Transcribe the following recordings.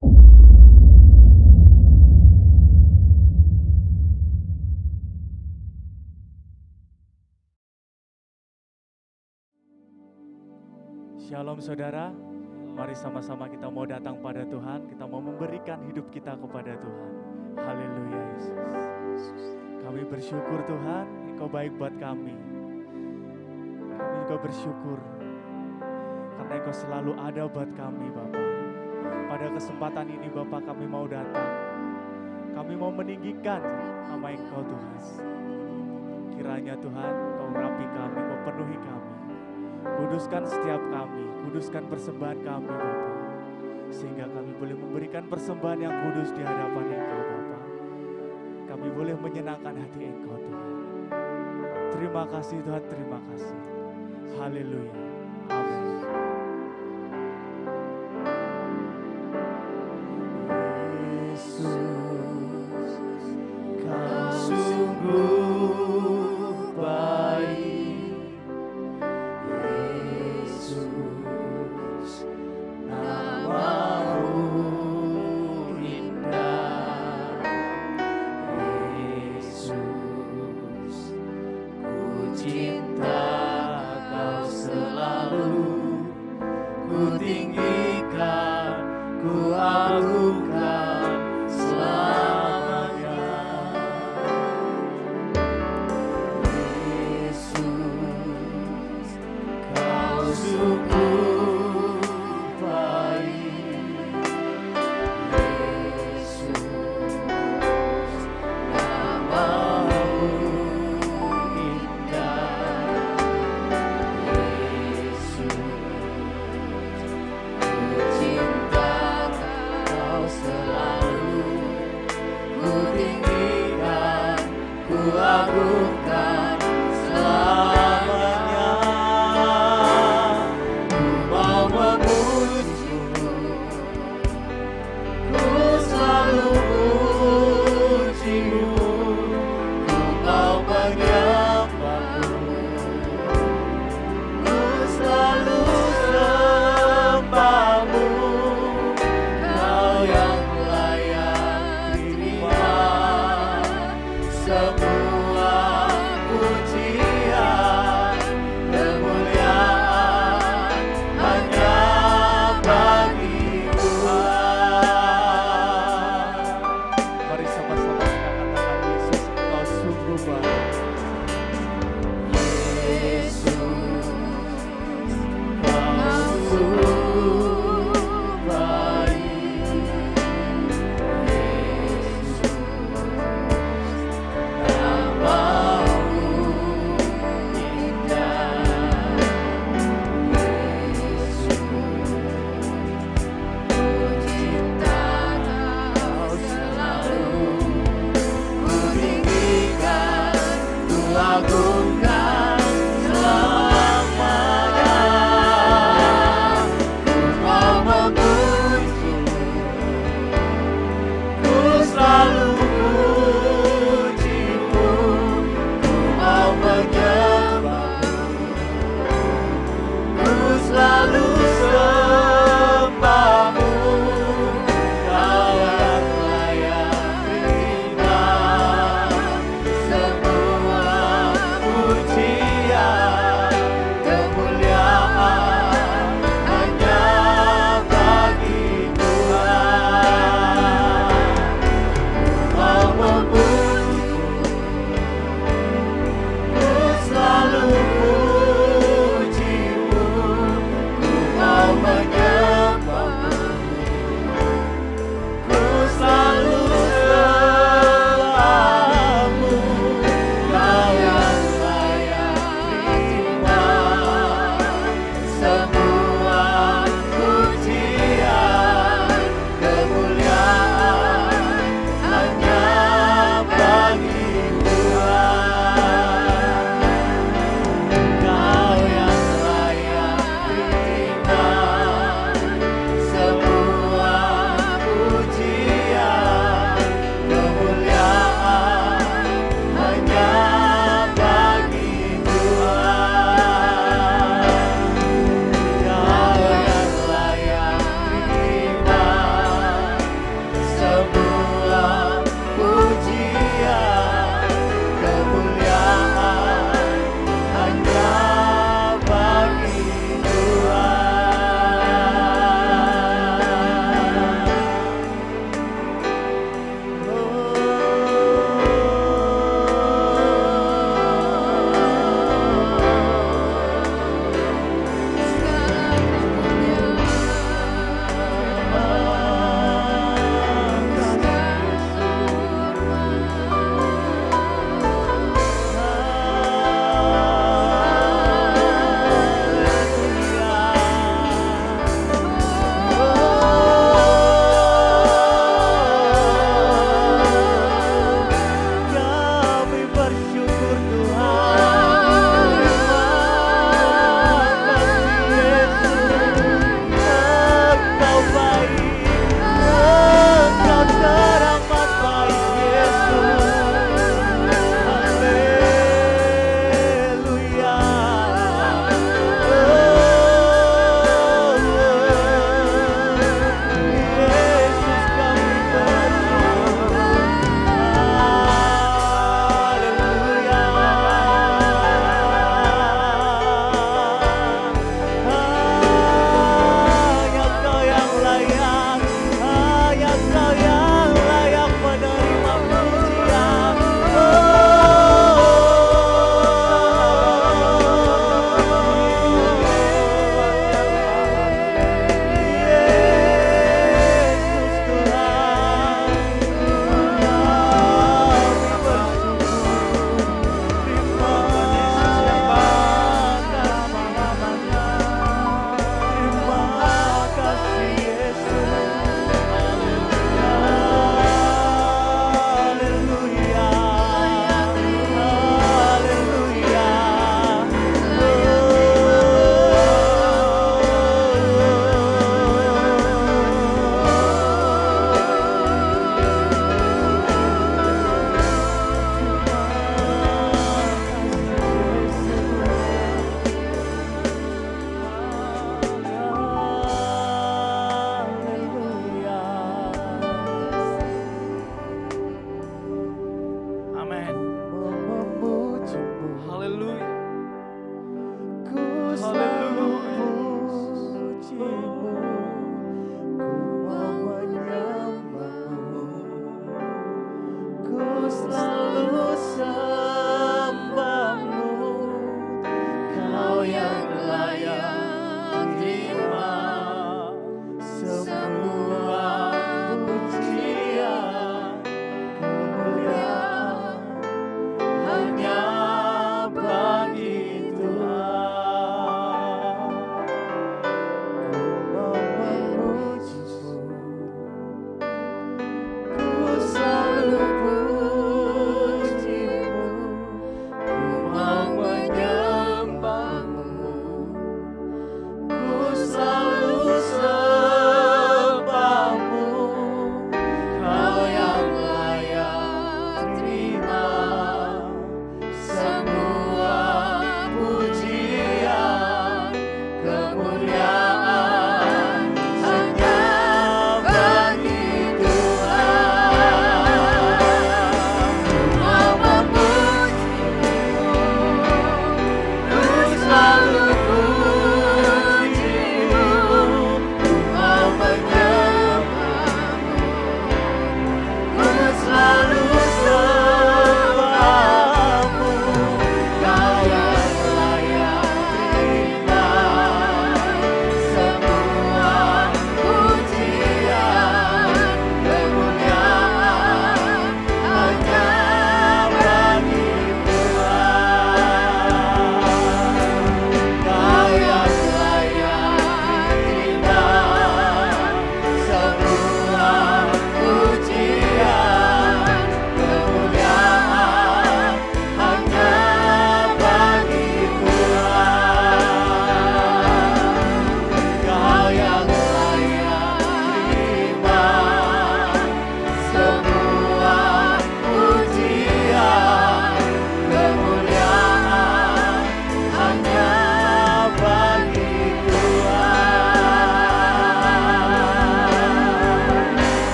Shalom saudara, mari sama-sama kita mau datang pada Tuhan, kita mau memberikan hidup kita kepada Tuhan. Haleluya Yesus. Kami bersyukur Tuhan, Engkau baik buat kami. Kami juga bersyukur karena Engkau selalu ada buat kami Bapa. Pada kesempatan ini Bapa kami mau datang, kami mau meninggikan nama Engkau Tuhan. Kiranya Tuhan Kau urapi kami, Kau penuhi kami. Kuduskan setiap kami, kuduskan persembahan kami Bapa, sehingga kami boleh memberikan persembahan yang kudus di hadapan Engkau Bapa. Kami boleh menyenangkan hati Engkau Tuhan. Terima kasih Tuhan, terima kasih. Haleluya. Amin. Yesus, Kau sungguh baik.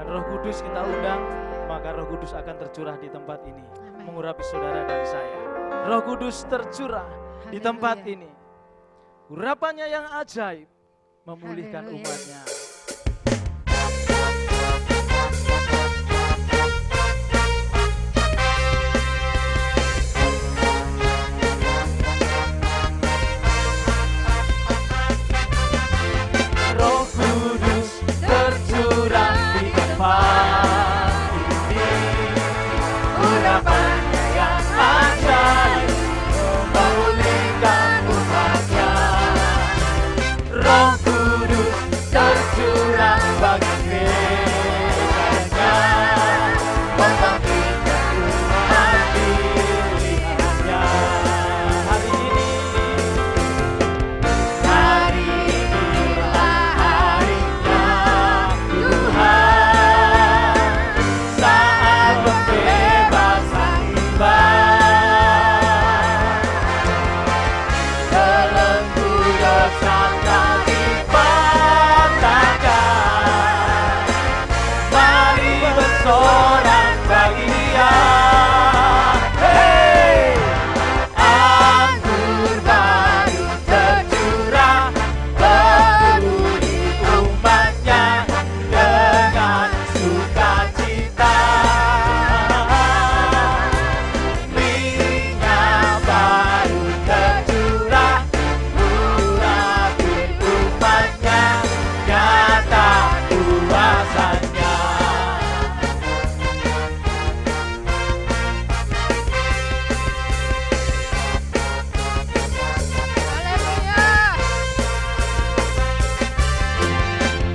Dan Roh Kudus kita undang, maka Roh Kudus akan tercurah di tempat ini, mengurapi saudara dan saya. Roh Kudus tercurah di tempat ini. Urapannya yang ajaib memulihkan umatnya. Roh Kudus tercurah di tempat ini. Urapannya yang ajaib memulihkan umatnya. Roh Kudus tercurah bagi gerejanya, membangkitkan umat pilihannya. Hari inilah harinya Tuhan, saat pembebasan tiba. Belenggu dosa tak dipatahkan, mari bersorak bagi Dia. Hey! Anggur baru tercurah, penuhi umatnya dengan sukacita. Minyak baru tercurah, urapi umatnya, nyata kuasanya.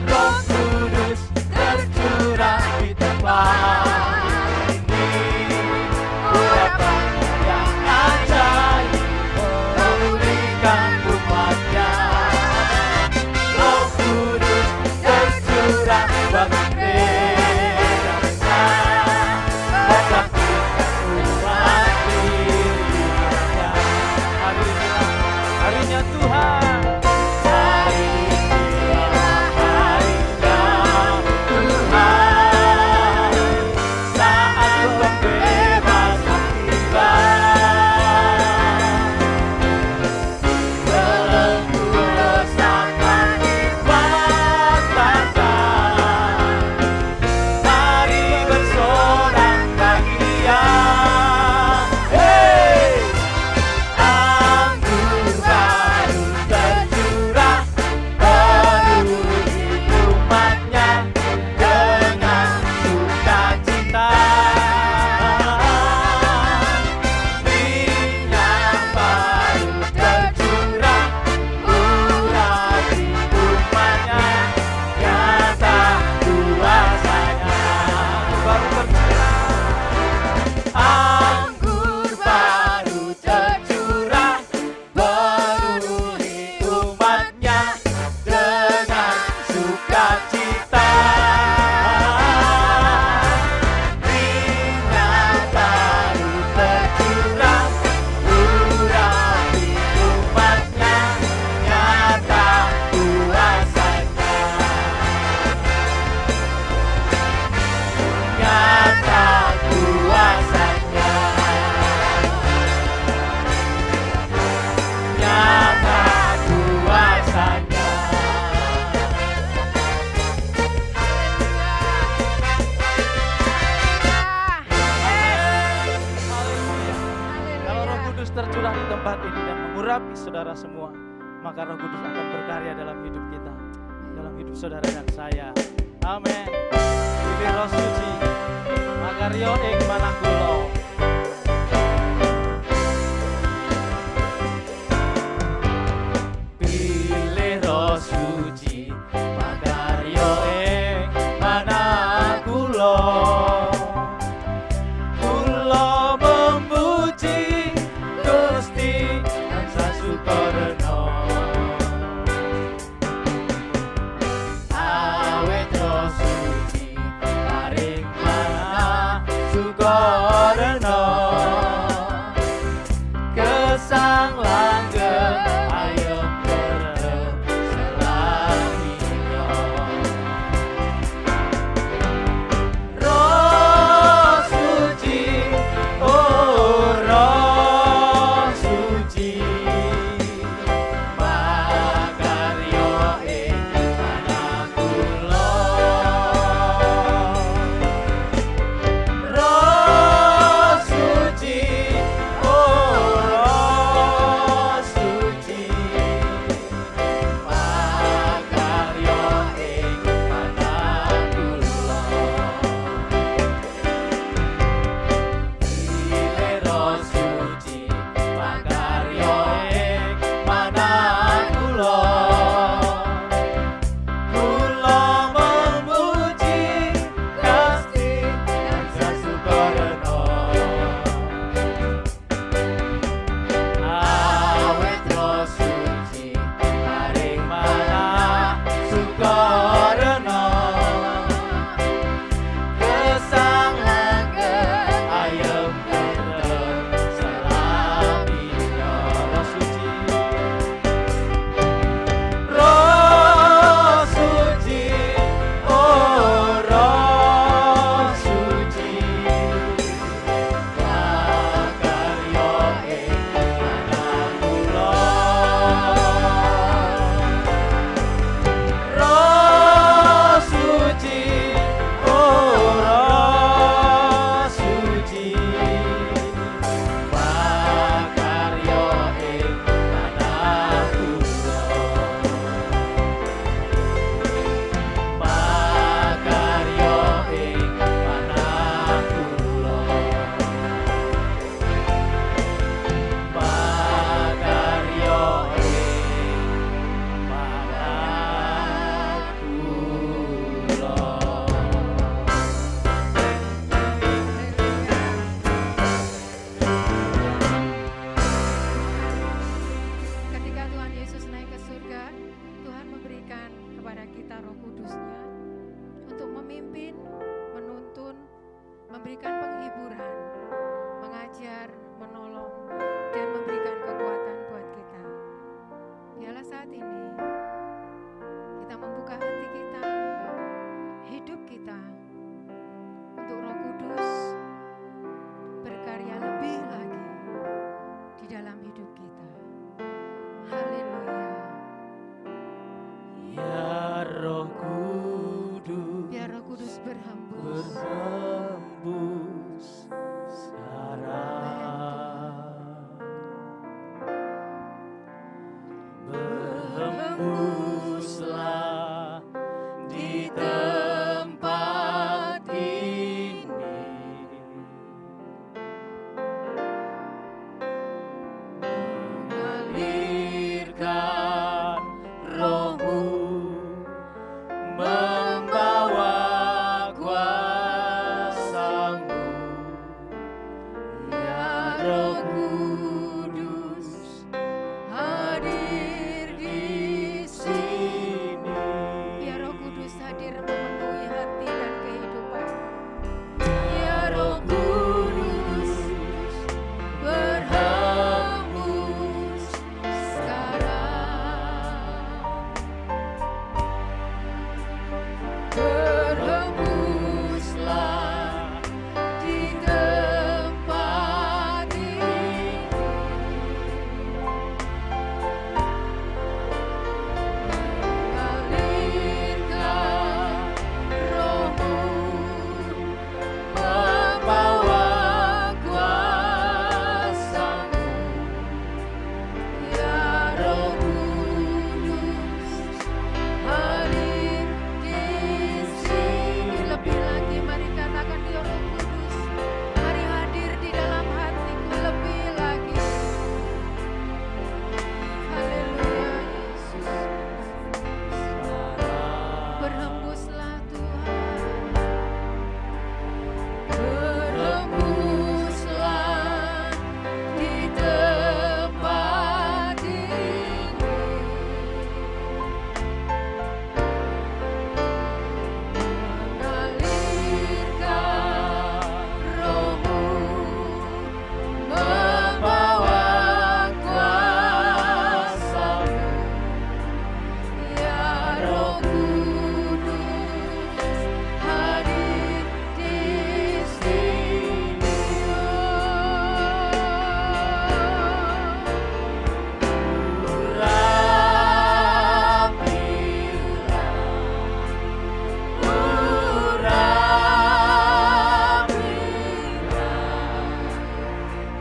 Roh Kudus tercurah di tempat ini. Urapannya yang ajaib memulihkan umatnya. Roh Kudus tercurah bagi gerejanya, membangkitkan umat pilihannya. Harinya Tuhan. Hari inilah harinya Tuhan, saat pembebasan tiba. Belenggu dosa tak dipatahkan, mari bersorak bagi Dia. Hey! Anggur baru tercurah, penuhi umatnya dengan sukacita. Minyak baru tercurah, urapi umatnya, nyata kuasanya. Baru tercurah. Anggur baru tercurah, penuhi umatnya dengan sukacita. Minyak baru tercurah, urapi umatnya, nyata kuasanya. Nyata kuasanya. Nyata kuasanya. Haleluya. Kalau Roh Kudus tercurah di tempat ini dan mengurapi saudara semua, maka Roh Kudus akan berkarya dalam hidup kita, dalam hidup saudara dan saya. Amin. Pilih Roh Suci, maka Rio ing manakulo. Pilih Roh Suci, maka Rio ing manakulo. Kulo memuji Gusti dan sasukorno. Awet Roh Suci paring mana sukorno. memimpin, menuntun, memberikan penghiburan, mengajar, menolong, dan memberikan kekuatan buat kita. Biarlah saat ini kita membuka hati kita, hidup kita, untuk Roh Kudus berkarya lebih lagi di dalam hidup kita. Haleluya. Ya Roh Kudus, Biar Roh Kudus berhembus. berhembus sekarang, berhembuslah di tempat ini, mengalirkan Roh-Mu, membawa kuasa-Mu. Ya Roh Kudus hadir di sini. Biar Roh Kudus hadir memenuhi hati dan kehidupan. Ya Roh Kudus Berhembus sekarang, berhembuslah di tempat ini, mengalirkan Roh-Mu, membawa kuasa-Mu. Ya Roh Kudus hadir di sini. Lebih lagi mari katakan, ya Roh Kudus, mari hadir di dalam hatiku lebih lagi. Haleluya Yesus. Berhembuslah Tuhan, berhembuslah di tempat ini, mengalirkan Roh-Mu, membawa kuasa-Mu. Ya Roh Kudus hadir di sini.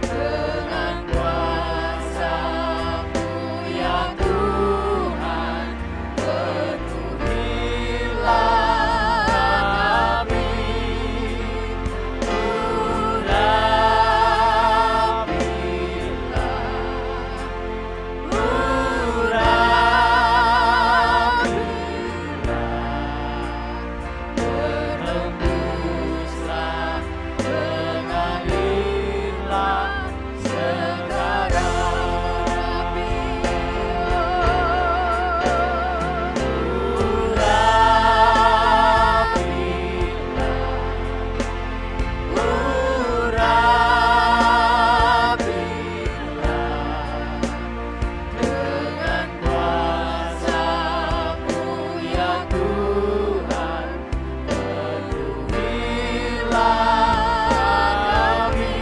Dengan kuasa-Mu ya Tuhan, penuhilah kami. Berhembuslah, mengalirlah sekarang. Dengan kuasa-Mu ya Tuhan, penuhilah kami.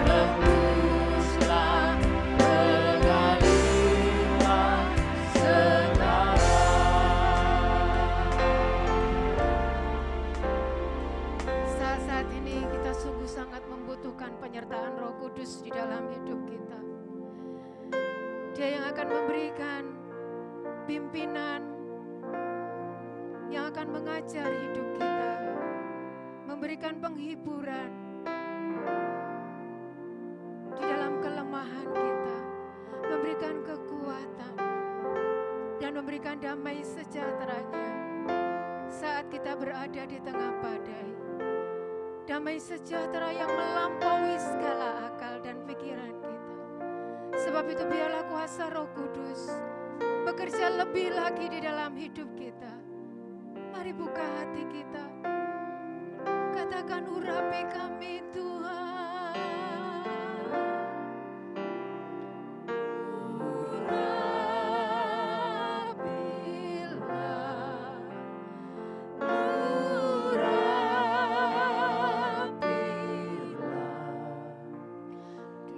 Berhembuslah, mengalirlah sekarang. Saat-saat ini kita sungguh sangat membutuhkan penyertaan Roh Kudus di dalam hidup kita. Dia yang akan memberikan pimpinan, yang akan mengajar hidup kita, memberikan penghiburan di dalam kelemahan kita, memberikan kekuatan, dan memberikan damai sejahtera-Nya saat kita berada di tengah badai. damai sejahtera yang melampaui segala akal dan pikiran kita. Sebab itu biarlah kuasa Roh Kudus bekerja lebih lagi di dalam hidup kita. Mari buka hati kita. Katakan, urapi kami Tuhan.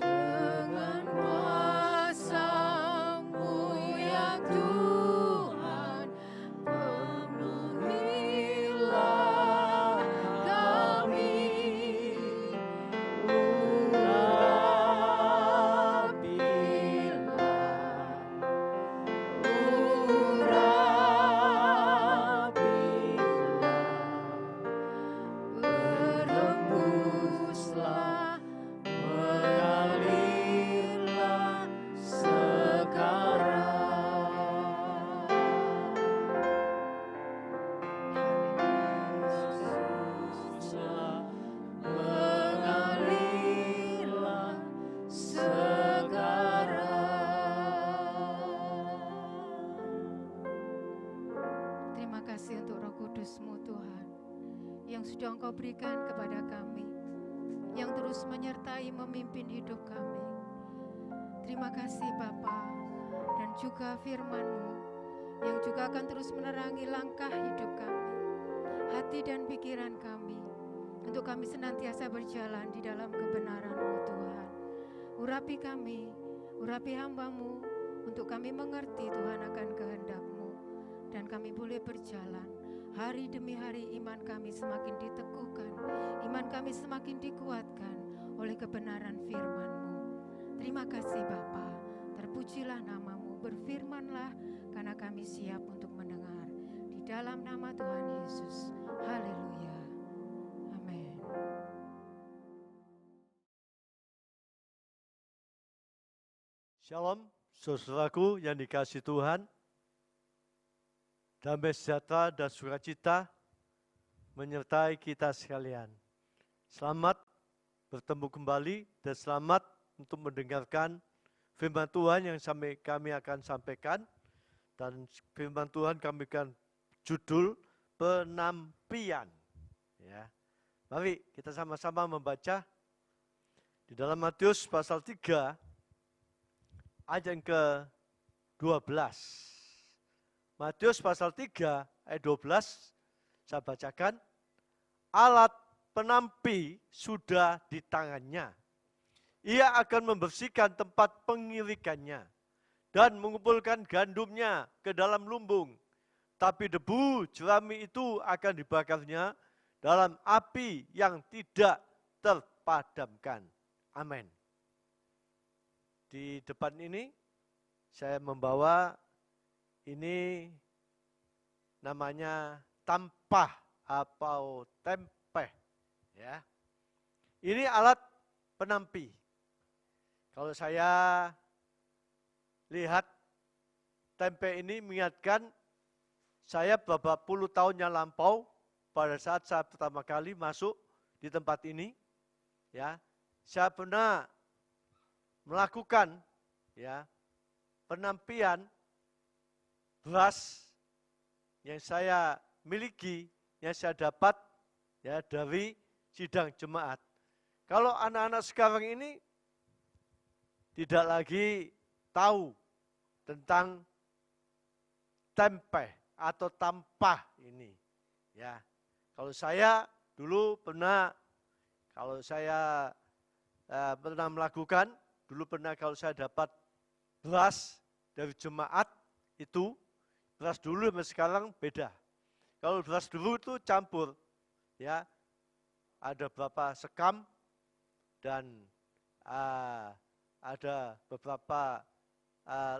Dengan kuasa-Mu ya Tuhan, penuhilah kami. Berembuslah, mengalirlah sekarang. Terima kasih untuk Roh Kudus-Mu Tuhan, yang sudah Engkau berikan kepada kami, yang terus menyertai memimpin hidup kami. Terima kasih Bapa, dan juga firman-Mu yang juga akan terus menerangi langkah hidup kami, hati dan pikiran kami, untuk kami senantiasa berjalan di dalam kebenaran-Mu Tuhan. Urapi kami, urapi hamba-Mu, untuk kami mengerti Tuhan akan kehendak-Mu, dan kami boleh berjalan hari demi hari. Iman kami semakin diteguhkan, iman kami semakin dikuatkan oleh kebenaran firman-Mu. Terima kasih Bapa, terpujilah nama-Mu, berfirmanlah karena kami siap untuk mendengar. Di dalam nama Tuhan Yesus, haleluya, amin. Shalom, saudaraku yang dikasihi Tuhan. Damai sejahtera dan sukacita menyertai kita sekalian. Selamat bertemu kembali dan selamat untuk mendengarkan firman Tuhan yang kami akan sampaikan. Dan firman Tuhan kami akan judul penampian. Ya. Mari kita sama-sama membaca di dalam Matius pasal 3 ayat yang ke-12. Matius pasal 3 ayat 12, saya bacakan. Alat penampi sudah di tangannya. Ia akan membersihkan tempat pengirikannya dan mengumpulkan gandumnya ke dalam lumbung. Tapi debu jerami itu akan dibakarnya dalam api yang tidak terpadamkan. Amin. Di depan ini saya membawa ini namanya tampah atau tempeh, ya. Ini alat penampi. Kalau saya lihat tempe ini mengingatkan saya beberapa puluh tahun yang lampau pada saat saya pertama kali masuk di tempat ini, ya. Saya pernah melakukan, ya, penampian beras yang saya miliki, yang saya dapat, ya, dari sidang jemaat. Kalau anak-anak sekarang ini tidak lagi tahu tentang tempeh atau tampah ini, ya. Kalau saya dulu pernah, kalau saya pernah melakukan, dulu pernah kalau saya dapat beras dari jemaat itu, beras dulu sama sekarang beda. Kalau beras dulu itu campur, ya, ada beberapa sekam dan ada beberapa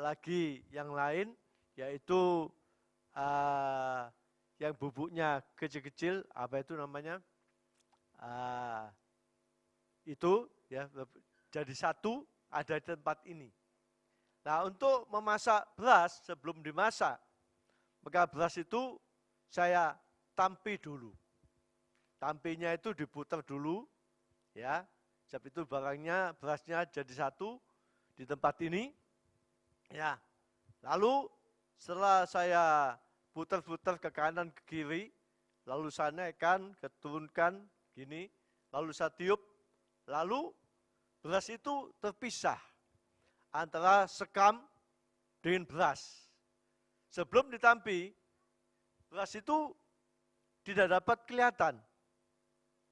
lagi yang lain, yaitu yang bubuknya kecil-kecil, apa itu namanya? Itu, ya, jadi satu ada di tempat ini. Nah, untuk memasak beras sebelum dimasak, maka beras itu saya tampi dulu. tampinya itu diputar dulu, ya. Sebab itu berasnya jadi satu di tempat ini, ya. Lalu setelah saya putar-putar ke kanan ke kiri, lalu saya naikkan, keturunkan gini, lalu saya tiup, lalu beras itu terpisah antara sekam dengan beras. Sebelum ditampi, beras itu tidak dapat kelihatan,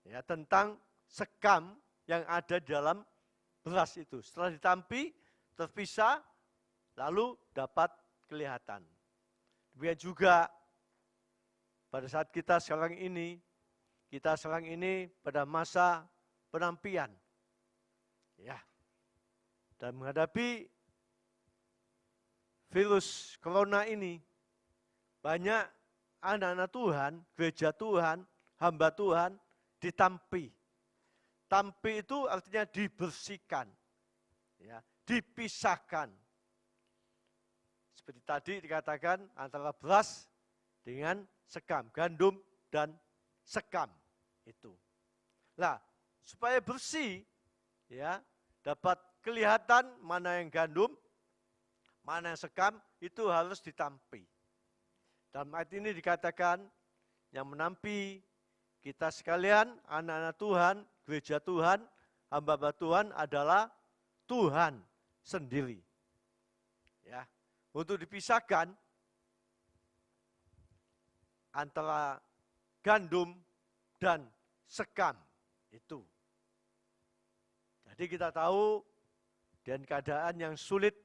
ya, tentang sekam yang ada di dalam beras itu. Setelah ditampi, terpisah, lalu dapat kelihatan. Demikian juga pada saat kita sekarang ini pada masa penampian, ya, dan menghadapi virus corona ini, banyak anak-anak Tuhan, gereja Tuhan, hamba Tuhan ditampi. Tampi itu artinya dibersihkan, ya, dipisahkan. Seperti tadi dikatakan antara beras dengan sekam, gandum dan sekam itu. Nah, supaya bersih, ya, dapat kelihatan mana yang gandum, mana yang sekam, itu harus ditampi. Dalam ayat ini dikatakan yang menampi kita sekalian, anak-anak Tuhan, gereja Tuhan, hamba-hamba Tuhan adalah Tuhan sendiri. Ya, untuk dipisahkan antara gandum dan sekam itu. Jadi kita tahu dengan keadaan yang sulit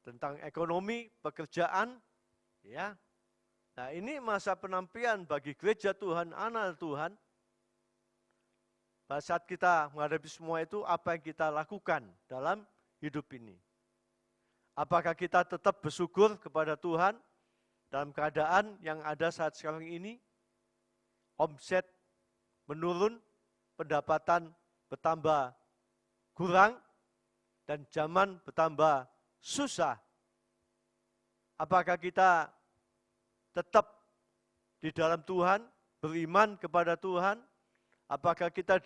tentang ekonomi, pekerjaan, ya. Nah, ini masa penampian bagi gereja Tuhan, anak Tuhan. Pada saat kita menghadapi semua itu, apa yang kita lakukan dalam hidup ini? Apakah kita tetap bersyukur kepada Tuhan dalam keadaan yang ada saat sekarang ini? Omset menurun, pendapatan bertambah kurang, dan zaman bertambah susah. Apakah kita tetap di dalam Tuhan, beriman kepada Tuhan? Apakah kita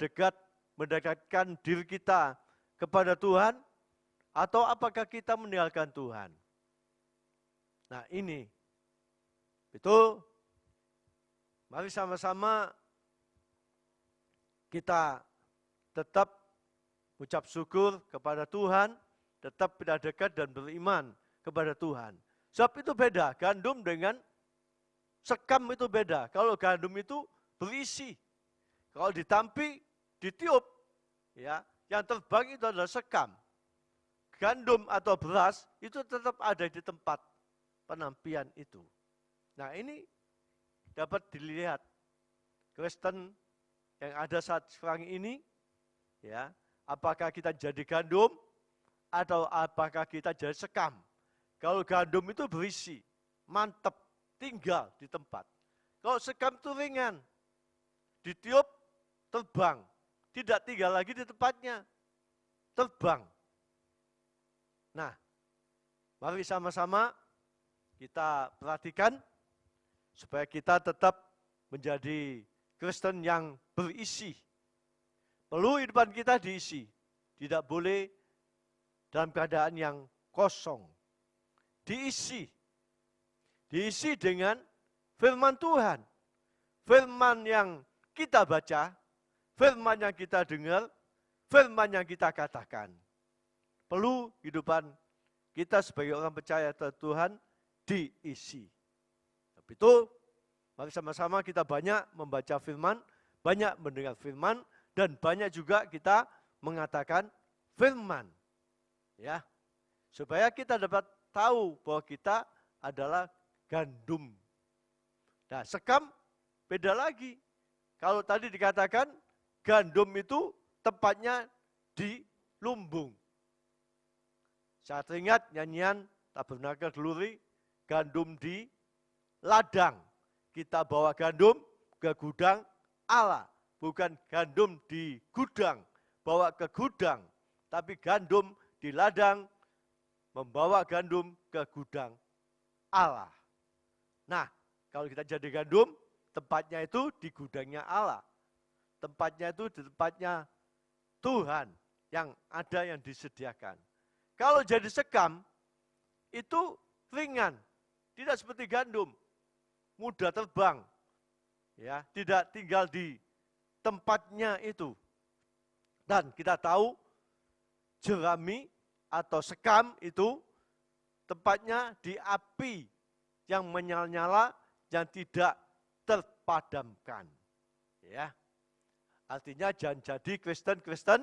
mendekatkan diri kita kepada Tuhan? Atau apakah kita meninggalkan Tuhan? Nah, ini. Itu, mari sama-sama kita tetap ucap syukur kepada Tuhan, tetap tidak dekat dan beriman kepada Tuhan. Sebab itu beda, gandum dengan sekam itu beda. Kalau gandum itu berisi, kalau ditampi, ditiup, ya, yang terbang itu adalah sekam. Gandum atau beras itu tetap ada di tempat penampian itu. Nah, ini dapat dilihat Kristen yang ada saat sekarang ini, ya, apakah kita jadi gandum atau apakah kita jadi sekam. Kalau gandum itu berisi, mantep, tinggal di tempat. Kalau sekam itu ringan, ditiup, terbang, tidak tinggal lagi di tempatnya, terbang. Nah, mari sama-sama kita perhatikan supaya kita tetap menjadi Kristen yang berisi. Perlu kehidupan kita diisi, tidak boleh dalam keadaan yang kosong. Diisi dengan firman Tuhan. Firman yang kita baca, firman yang kita dengar, firman yang kita katakan. Perlu kehidupan kita sebagai orang percaya Tuhan diisi. Tapi itu, mari sama-sama kita banyak membaca firman, banyak mendengar firman, dan banyak juga kita mengatakan firman. Ya, supaya kita dapat tahu bahwa kita adalah gandum. Nah, sekam beda lagi. Kalau tadi dikatakan gandum itu tempatnya di lumbung. Saya teringat nyanyian Tabernakel Glory, gandum di ladang. Kita bawa gandum ke gudang Allah. Bukan gandum di gudang, bawa ke gudang. Tapi gandum di ladang, membawa gandum ke gudang Allah. Nah, kalau kita jadi gandum, tempatnya itu di gudangnya Allah. Tempatnya itu di tempatnya Tuhan yang ada yang disediakan. Kalau jadi sekam, itu ringan. Tidak seperti gandum, mudah terbang. Ya, tidak tinggal di tempatnya itu. Dan kita tahu jerami atau sekam itu tempatnya di api yang menyala-nyala, yang tidak terpadamkan. Ya. Artinya jangan jadi Kristen-Kristen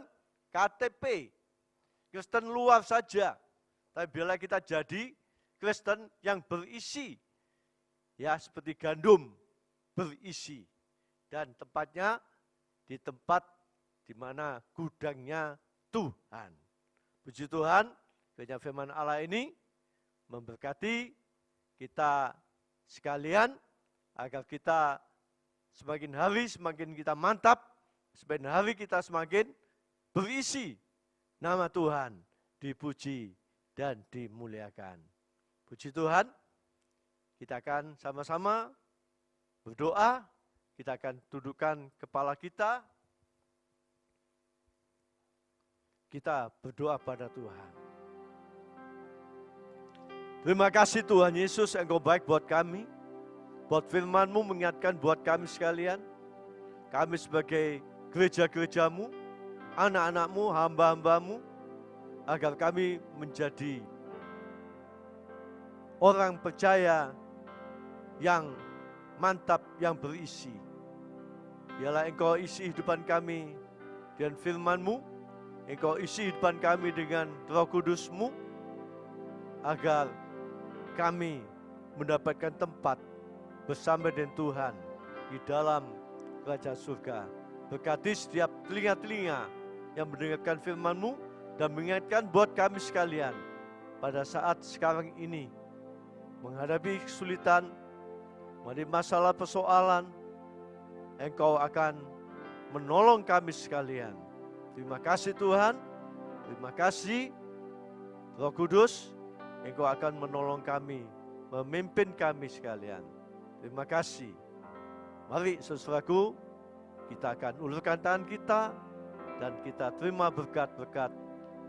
KTP. Kristen luar saja. Tapi bila kita jadi Kristen yang berisi. Ya, seperti gandum berisi. Dan tempatnya di tempat di mana gudangnya Tuhan. Puji Tuhan, kiranya firman Allah ini memberkati kita sekalian, agar kita semakin hari semakin kita mantap, semakin hari kita semakin berisi, nama Tuhan dipuji dan dimuliakan. Puji Tuhan, kita akan sama-sama berdoa, kita akan tundukkan kepala kita, kita berdoa pada Tuhan. Terima kasih Tuhan Yesus, Engkau baik buat kami, buat firman-Mu mengingatkan buat kami sekalian, kami sebagai gereja-gereja-Mu, anak-anak-Mu, hamba-hamba-Mu, agar kami menjadi orang percaya yang mantap, yang berisi. Biarlah Engkau isi hidupan kami dengan firman-Mu, Engkau isi hidupan kami dengan Roh Kudus-Mu, agar kami mendapatkan tempat bersama dengan Tuhan di dalam kerajaan surga. Berkati setiap telinga-telinga yang mendengarkan firman-Mu dan mengingatkan buat kami sekalian pada saat sekarang ini menghadapi kesulitan, menghadapi masalah persoalan, Engkau akan menolong kami sekalian. Terima kasih Tuhan, terima kasih Roh Kudus, Engkau akan menolong kami, memimpin kami sekalian. Terima kasih. Mari saudaraku, kita akan ulurkan tangan kita dan kita terima berkat-berkat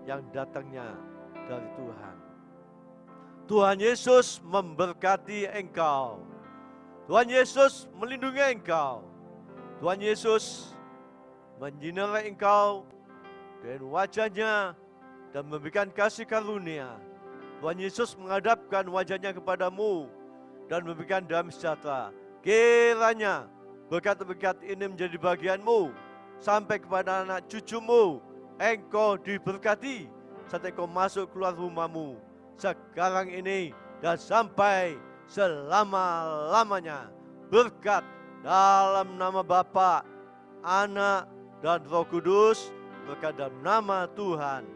yang datangnya dari Tuhan. Tuhan Yesus memberkati engkau. Tuhan Yesus melindungi engkau. Tuhan Yesus menyinari engkau dengan wajahnya dan memberikan kasih karunia. Tuhan Yesus menghadapkan wajahnya kepadamu dan memberikan damai sejahtera. Kiranya berkat-berkat ini menjadi bagianmu sampai kepada anak cucumu. Engkau diberkati saat engkau masuk keluar rumahmu sekarang ini dan sampai selama-lamanya. Berkat dalam nama Bapa, Anak, dan Roh Kudus, berkat dalam nama Tuhan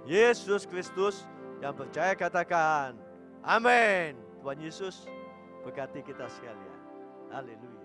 Yesus Kristus. Yang percaya katakan, amin. Tuhan Yesus berkati kita sekalian. Haleluya.